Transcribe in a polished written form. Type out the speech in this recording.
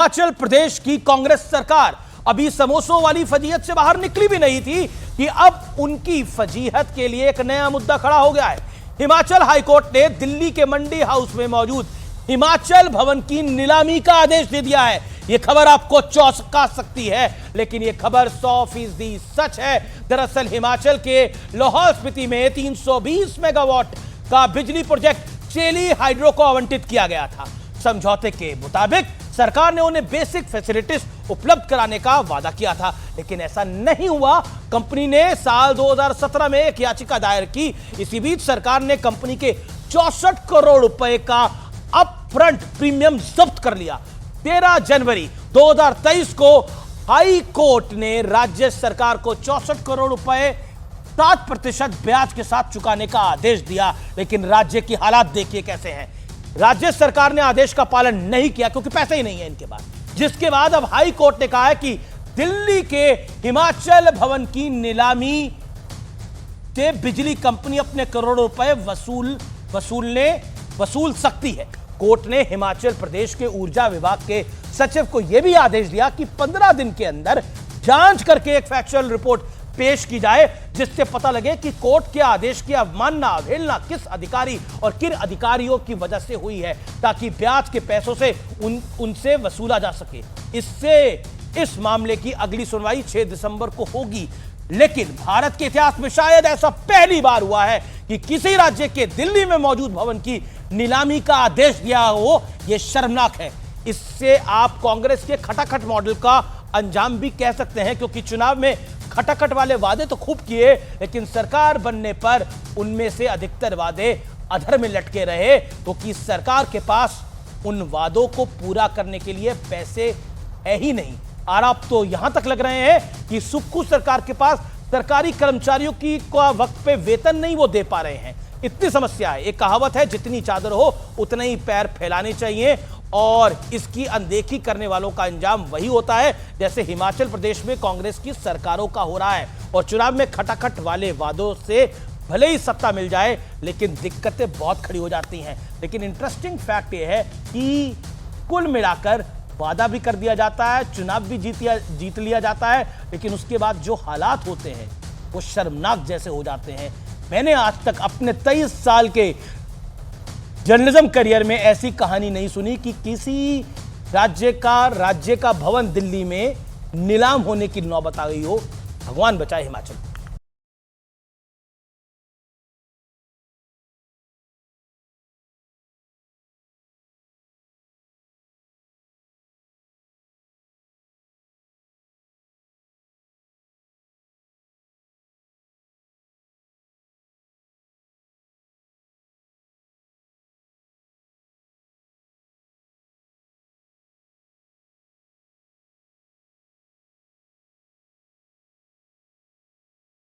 हिमाचल प्रदेश की कांग्रेस सरकार अभी समोसों वाली फजीहत से बाहर निकली भी नहीं थी कि अब उनकी फजीहत के लिए एक नया मुद्दा खड़ा हो गया है। हिमाचल हाईकोर्ट ने दिल्ली के मंडी हाउस में मौजूद हिमाचल भवन की नीलामी का आदेश दे दिया है। यह खबर आपको चौंका सकती है, लेकिन यह खबर 100% सच है। दरअसल हिमाचल के लाहौल स्पीति में 320 मेगावाट का बिजली प्रोजेक्ट चेली हाइड्रो को आवंटित किया गया था। समझौते के मुताबिक सरकार ने उन्हें बेसिक फैसिलिटीज उपलब्ध कराने का वादा किया था, लेकिन ऐसा नहीं हुआ। कंपनी ने साल 2017 में एक याचिका दायर की। इसी बीच सरकार ने कंपनी के 64 करोड़ रुपए का अपफ्रंट प्रीमियम जब्त कर लिया। 13 जनवरी 2023 को हाई कोर्ट ने राज्य सरकार को 64 करोड़ रुपए 7% ब्याज के साथ चुकाने का आदेश दिया, लेकिन राज्य की हालात देखिए कैसे हैं। राज्य सरकार ने आदेश का पालन नहीं किया क्योंकि पैसे ही नहीं है इनके पास, जिसके बाद अब हाई कोर्ट ने कहा है कि दिल्ली के हिमाचल भवन की नीलामी से बिजली कंपनी अपने करोड़ों रुपए वसूल सकती है। कोर्ट ने हिमाचल प्रदेश के ऊर्जा विभाग के सचिव को यह भी आदेश दिया कि 15 दिन के अंदर जांच करके एक फैक्चुअल रिपोर्ट पेश की जाए, जिससे पता लगे कि कोर्ट के आदेश की अवमानना अवहेलना किस अधिकारी और किन अधिकारियों की वजह से हुई है, ताकि ब्याज के पैसों से उनसे वसूला जा सके। इस मामले की अगली सुनवाई 6 दिसंबर को होगी। लेकिन भारत के इतिहास में शायद ऐसा पहली बार हुआ है कि किसी राज्य के दिल्ली में मौजूद भवन की नीलामी का आदेश दिया हो। यह शर्मनाक है। इससे आप कांग्रेस के खटाखट मॉडल का अंजाम भी कह सकते हैं, क्योंकि चुनाव में खटाखट वाले वादे तो खूब किए, लेकिन सरकार बनने पर उनमें से अधिकतर वादे अधर में लटके रहे, क्योंकि सरकार के पास उन वादों को पूरा करने के लिए पैसे है ही नहीं। आरोप तो यहां तक लग रहे हैं कि सुक्खू सरकार के पास सरकारी कर्मचारियों की वक्त पे वेतन नहीं वो दे पा रहे हैं। इतनी समस्या है। एक कहावत है, जितनी चादर हो उतने ही पैर फैलाने चाहिए, और इसकी अनदेखी करने वालों का अंजाम वही होता है जैसे हिमाचल प्रदेश में कांग्रेस की सरकारों का हो रहा है। और चुनाव में खटाखट वाले वादों से भले ही सत्ता मिल जाए, लेकिन दिक्कतें बहुत खड़ी हो जाती हैं। लेकिन इंटरेस्टिंग फैक्ट यह है कि कुल मिलाकर वादा भी कर दिया जाता है, चुनाव भी जीत लिया जाता है, लेकिन उसके बाद जो हालात होते हैं वो शर्मनाक जैसे हो जाते हैं। मैंने आज तक अपने 23 साल के जर्नलिज्म करियर में ऐसी कहानी नहीं सुनी कि किसी राज्य का भवन दिल्ली में नीलाम होने की नौबत आ गई हो। भगवान बचाए हिमाचल।